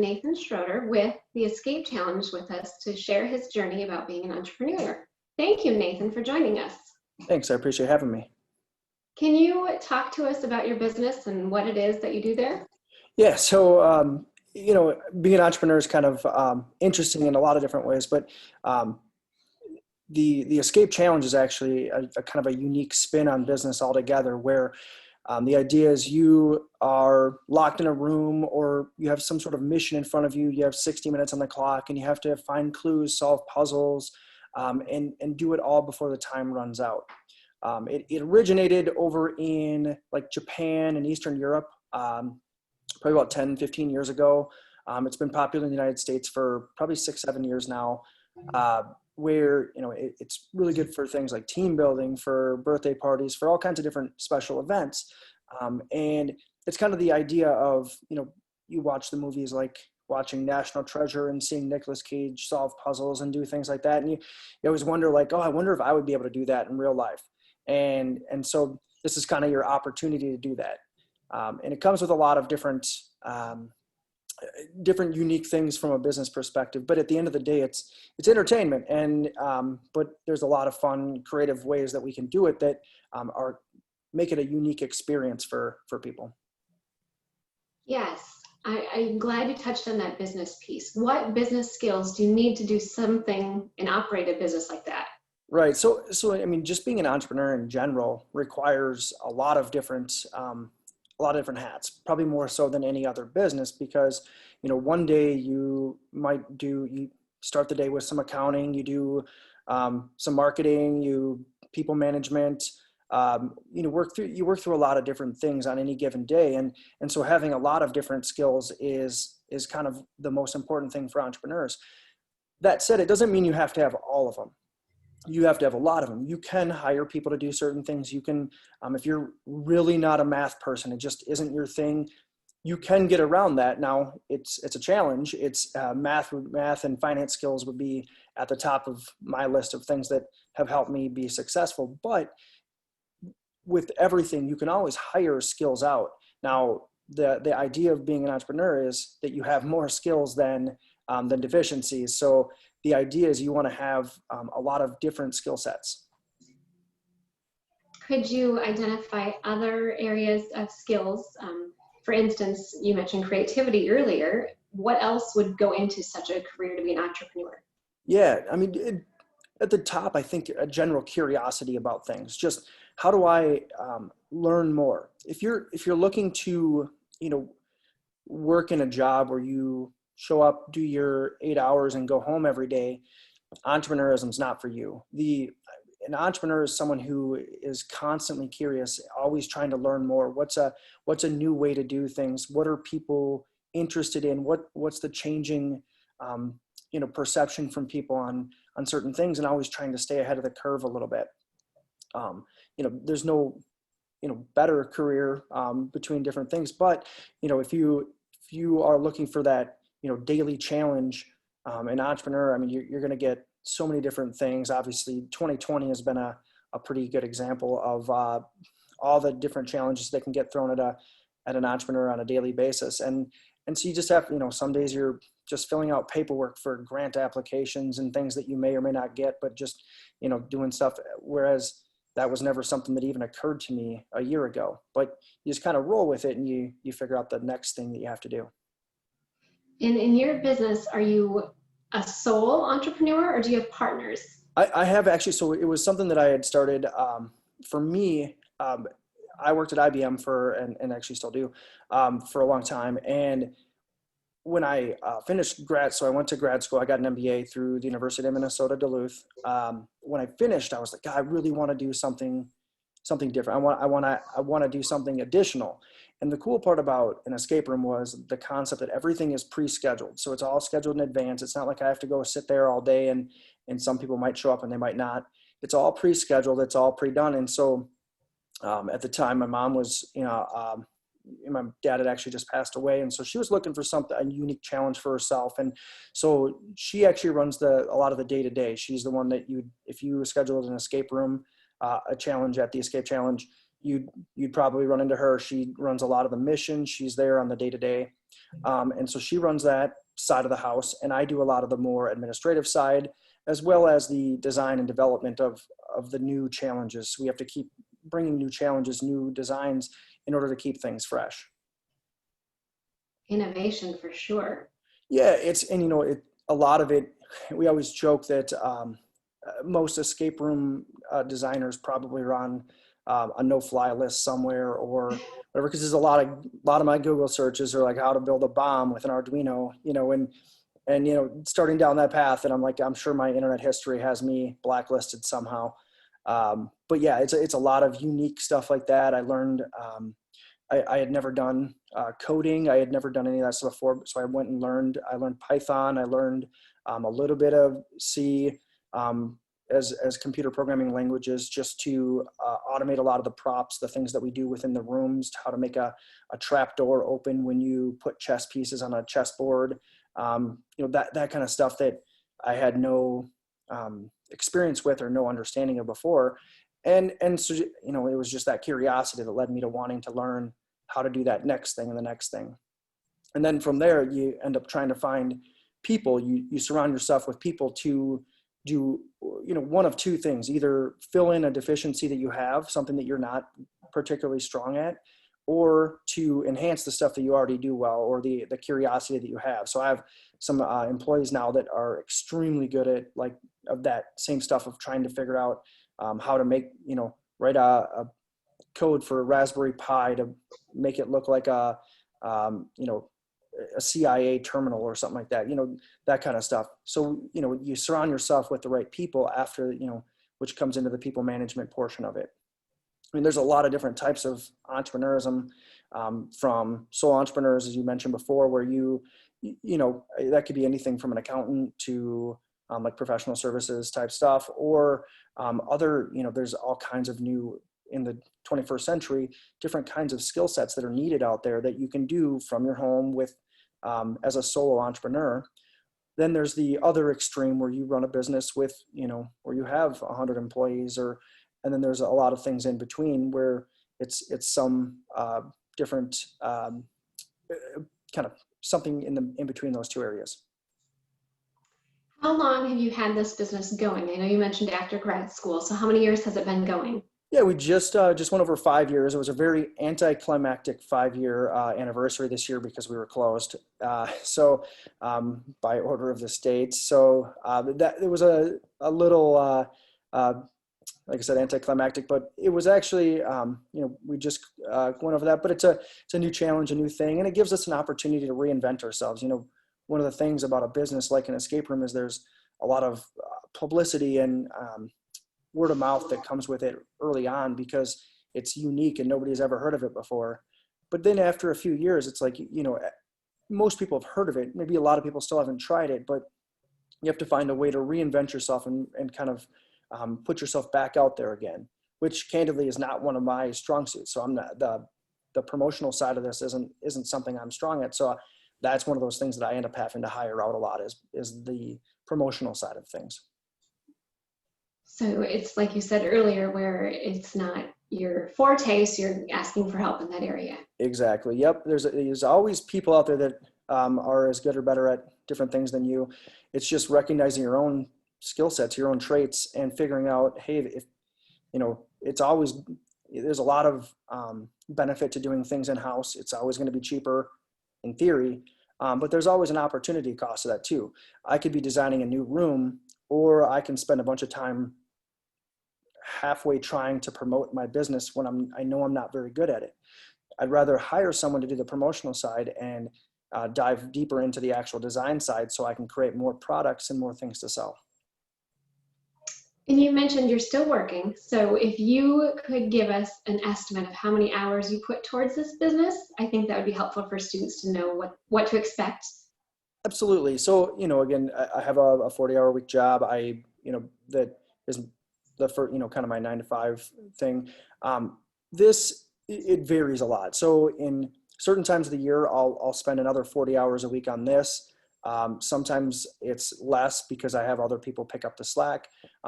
Nathan Schroeder with the Escape Challenge with us to share his journey about being an entrepreneur. Thank you, Nathan, for joining us. Thanks, I appreciate having me. Can you talk to us about your business and what it is that you do there? Yeah, so being an entrepreneur is kind of interesting in a lot of different ways, but the Escape Challenge is actually a kind of a unique spin on business altogether, where the idea is you are locked in a room or you have some sort of mission in front of you. You have 60 minutes on the clock and you have to find clues, solve puzzles, and do it all before the time runs out. It originated over in like Japan and Eastern Europe, probably about 10, 15 years ago. It's been popular in the United States for probably 6, 7 years now, where it's really good for things like team building, for birthday parties, for all kinds of different special events. And it's kind of the idea of, you watch the movies like watching National Treasure and seeing Nicolas Cage solve puzzles and do things like that. And you always wonder like, oh, I wonder if I would be able to do that in real life. And so this is kind of your opportunity to do that. And it comes with a lot of different unique things from a business perspective, but at the end of the day, it's entertainment, and but there's a lot of fun, creative ways that we can do it that are make it a unique experience for people. Yes, I'm glad you touched on that business piece. What business skills do you need to do something and operate a business like that? Right. So I mean, just being an entrepreneur in general requires a lot of different hats, probably more so than any other business, because, one day you start the day with some accounting, you do some marketing, people management, you work through a lot of different things on any given day. And so having a lot of different skills is kind of the most important thing for entrepreneurs. That said, it doesn't mean you have to have all of them. You have to have a lot of them. You can hire people to do certain things. You can, if you're really not a math person, it just isn't your thing, you can get around that. Now it's a challenge. It's math and finance skills would be at the top of my list of things that have helped me be successful. But with everything, you can always hire skills out. Now, the idea of being an entrepreneur is that you have more skills than deficiencies. So the idea is you want to have a lot of different skill sets. Could you identify other areas of skills? For instance, you mentioned creativity earlier. What else would go into such a career to be an entrepreneur? Yeah, I mean, at the top, I think a general curiosity about things. Just how do I learn more? If you're looking to work in a job where you show up, do your 8 hours and go home every day, entrepreneurism is not for you. An entrepreneur is someone who is constantly curious, always trying to learn more. What's a new way to do things? What are people interested in? What's the changing perception from people on certain things, and always trying to stay ahead of the curve a little bit. There's no better career between different things, but if you are looking for that daily challenge, an entrepreneur, I mean, you're going to get so many different things. Obviously 2020 has been a pretty good example of all the different challenges that can get thrown at an entrepreneur on a daily basis. And so you just have, some days you're just filling out paperwork for grant applications and things that you may or may not get, but just, doing stuff, whereas that was never something that even occurred to me a year ago. But you just kind of roll with it and you figure out the next thing that you have to do. In your business, are you a sole entrepreneur or do you have partners? I have actually. So it was something that I had started. For me, I worked at IBM and actually still do, for a long time. And when I finished so I went to grad school, I got an MBA through the University of Minnesota, Duluth. When I finished, I was like, God, I really want to do something different. I want to do something additional. And the cool part about an escape room was the concept that everything is pre-scheduled. So it's all scheduled in advance. It's not like I have to go sit there all day and some people might show up and they might not. It's all pre-scheduled. It's all pre-done. And so at the time, my mom was, my dad had actually just passed away. And so she was looking for a unique challenge for herself. And so she actually runs a lot of the day-to-day. She's the one that if you scheduled an escape room, a challenge at the Escape Challenge, you'd probably run into her. She runs a lot of the missions. She's there on the day-to-day. And so she runs that side of the house, and I do a lot of the more administrative side, as well as the design and development of the new challenges. So we have to keep bringing new challenges, new designs in order to keep things fresh. Innovation for sure. Yeah, a lot of it, we always joke that most escape room designers probably are on a no-fly list somewhere or whatever, because there's a lot of my Google searches are like how to build a bomb with an Arduino, and starting down that path, and I'm like, I'm sure my internet history has me blacklisted somehow. But yeah, it's a lot of unique stuff like that. I learned, I had never done coding. I had never done any of that stuff before. So I went and I learned Python. I learned a little bit of C as computer programming languages, just to automate a lot of the props, the things that we do within the rooms, how to make a trap door open when you put chess pieces on a chessboard, that kind of stuff that I had no experience with or no understanding of before. And so, it was just that curiosity that led me to wanting to learn how to do that next thing and the next thing. And then from there, you end up trying to find people. You surround yourself with people to do, one of two things: either fill in a deficiency that you have, something that you're not particularly strong at, or to enhance the stuff that you already do well, or the curiosity that you have. So I have some employees now that are extremely good at of that same stuff of trying to figure out how to make, write a code for a Raspberry Pi to make it look like a CIA terminal or something like that, that kind of stuff. So, you surround yourself with the right people after, which comes into the people management portion of it. I mean, there's a lot of different types of entrepreneurism, from sole entrepreneurs, as you mentioned before, where that could be anything from an accountant to like professional services type stuff, or other, there's all kinds of new, in the 21st century, different kinds of skill sets that are needed out there that you can do from your home with, as a solo entrepreneur. Then there's the other extreme where you run a business with, where you have 100 employees, and then there's a lot of things in between where it's some different kind of something in between those two areas. How long have you had this business going? I know you mentioned after grad school, so how many years has it been going? Yeah, we just went over 5 years. It was a very anticlimactic 5-year anniversary this year because we were closed. So by order of the state. So that it was a little, like I said, anticlimactic, but it was actually, we just went over that. But it's a new challenge, a new thing, and it gives us an opportunity to reinvent ourselves. One of the things about a business like an escape room is there's a lot of publicity and word of mouth that comes with it early on because it's unique and nobody's ever heard of it before. But then after a few years, it's like, most people have heard of it. Maybe a lot of people still haven't tried it, but you have to find a way to reinvent yourself and kind of put yourself back out there again, which candidly is not one of my strong suits. So I'm not, the promotional side of this isn't something I'm strong at. So that's one of those things that I end up having to hire out a lot is the promotional side of things. So it's like you said earlier, where it's not your forte, so you're asking for help in that area. Exactly. Yep. There's always people out there that are as good or better at different things than you. It's just recognizing your own skill sets, your own traits, and figuring out, hey, if there's a lot of benefit to doing things in-house. It's always going to be cheaper in theory, but there's always an opportunity cost to that too. I could be designing a new room, or I can spend a bunch of time halfway trying to promote my business when I know I'm not very good at it. I'd rather hire someone to do the promotional side and dive deeper into the actual design side so I can create more products and more things to sell. And you mentioned you're still working. So if you could give us an estimate of how many hours you put towards this business, I think that would be helpful for students to know what to expect. Absolutely. So, again, I have a 40-hour week job. That is the first, kind of my 9-to-5 thing. It varies a lot. So in certain times of the year, I'll spend another 40 hours a week on this. Sometimes it's less because I have other people pick up the slack.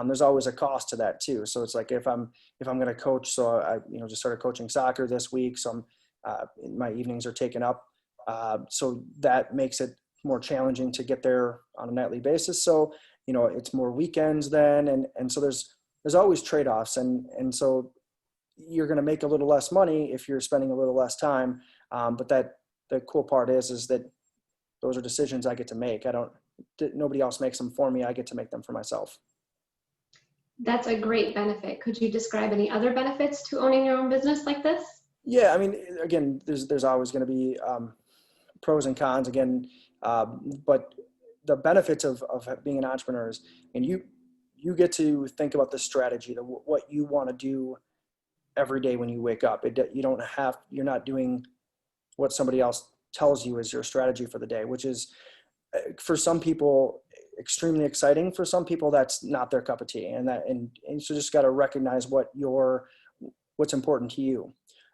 There's always a cost to that too. So it's like if I'm going to coach, so I just started coaching soccer this week. So my evenings are taken up. So that makes it more challenging to get there on a nightly basis. So, it's more weekends then. And so there's always trade-offs. And so you're going to make a little less money if you're spending a little less time. But the cool part is that those are decisions I get to make. Nobody else makes them for me. I get to make them for myself. That's a great benefit. Could you describe any other benefits to owning your own business like this? Yeah, I mean, again, there's always going to be pros and cons again, but the benefits of being an entrepreneur is, and you get to think about the strategy, what you want to do every day when you wake up. You're not doing what somebody else tells you is your strategy for the day, which is for some people extremely exciting. For some people, that's not their cup of tea, and so just got to recognize what's important to you.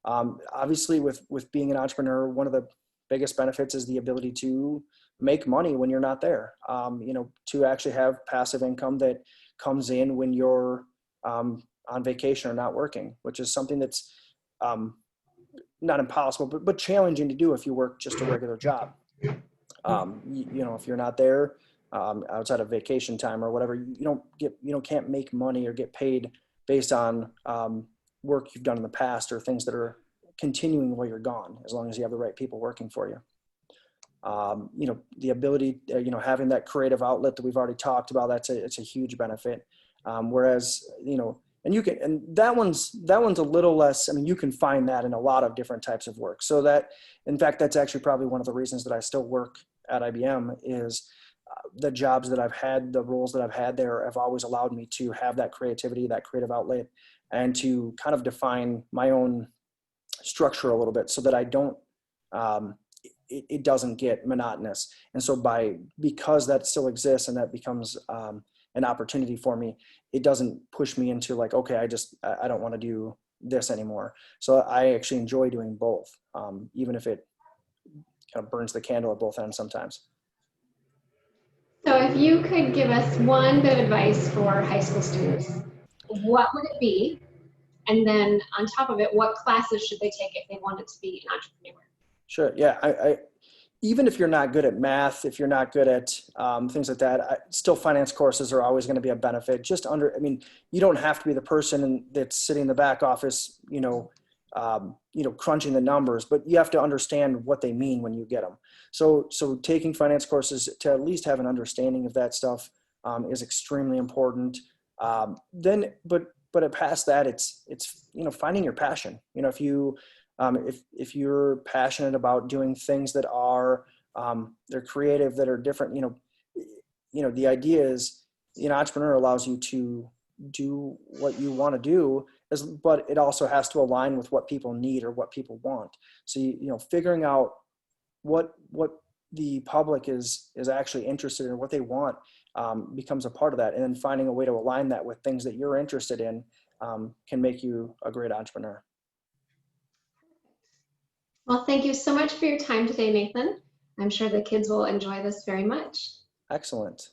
Obviously, with being an entrepreneur, one of the biggest benefits is the ability to make money when you're not there. To actually have passive income that comes in when you're on vacation or not working, which is something that's not impossible, but challenging to do if you work just a regular job. If you're not there outside of vacation time or whatever, can't make money or get paid based on work you've done in the past or things that are continuing while you're gone, as long as you have the right people working for you. The ability, having that creative outlet that we've already talked about, it's a huge benefit. Whereas, and that one's a little less, you can find that in a lot of different types of work. So that, in fact, that's actually probably one of the reasons that I still work at IBM is the jobs that I've had, the roles that I've had there have always allowed me to have that creativity, that creative outlet, and to kind of define my own structure a little bit so that I don't, it doesn't get monotonous. And so because that still exists and that becomes an opportunity for me, it doesn't push me into like, okay, I don't want to do this anymore. So I actually enjoy doing both, even if it kind of burns the candle at both ends sometimes. So if you could give us one bit of advice for high school students, what would it be? And then on top of it, what classes should they take if they wanted to be an entrepreneur? Sure. Yeah. I even if you're not good at math, if you're not good at things like that, still finance courses are always going to be a benefit. You don't have to be the person that's sitting in the back office, crunching the numbers, but you have to understand what they mean when you get them. So taking finance courses to at least have an understanding of that stuff is extremely important. But past that, it's finding your passion. If you're passionate about doing things that are they're creative, that are different, the idea is, entrepreneur allows you to do what you want to do, but it also has to align with what people need or what people want. So figuring out what the public is actually interested in, what they want, becomes a part of that, and then finding a way to align that with things that you're interested in can make you a great entrepreneur. Well, thank you so much for your time today, Nathan. I'm sure the kids will enjoy this very much. Excellent.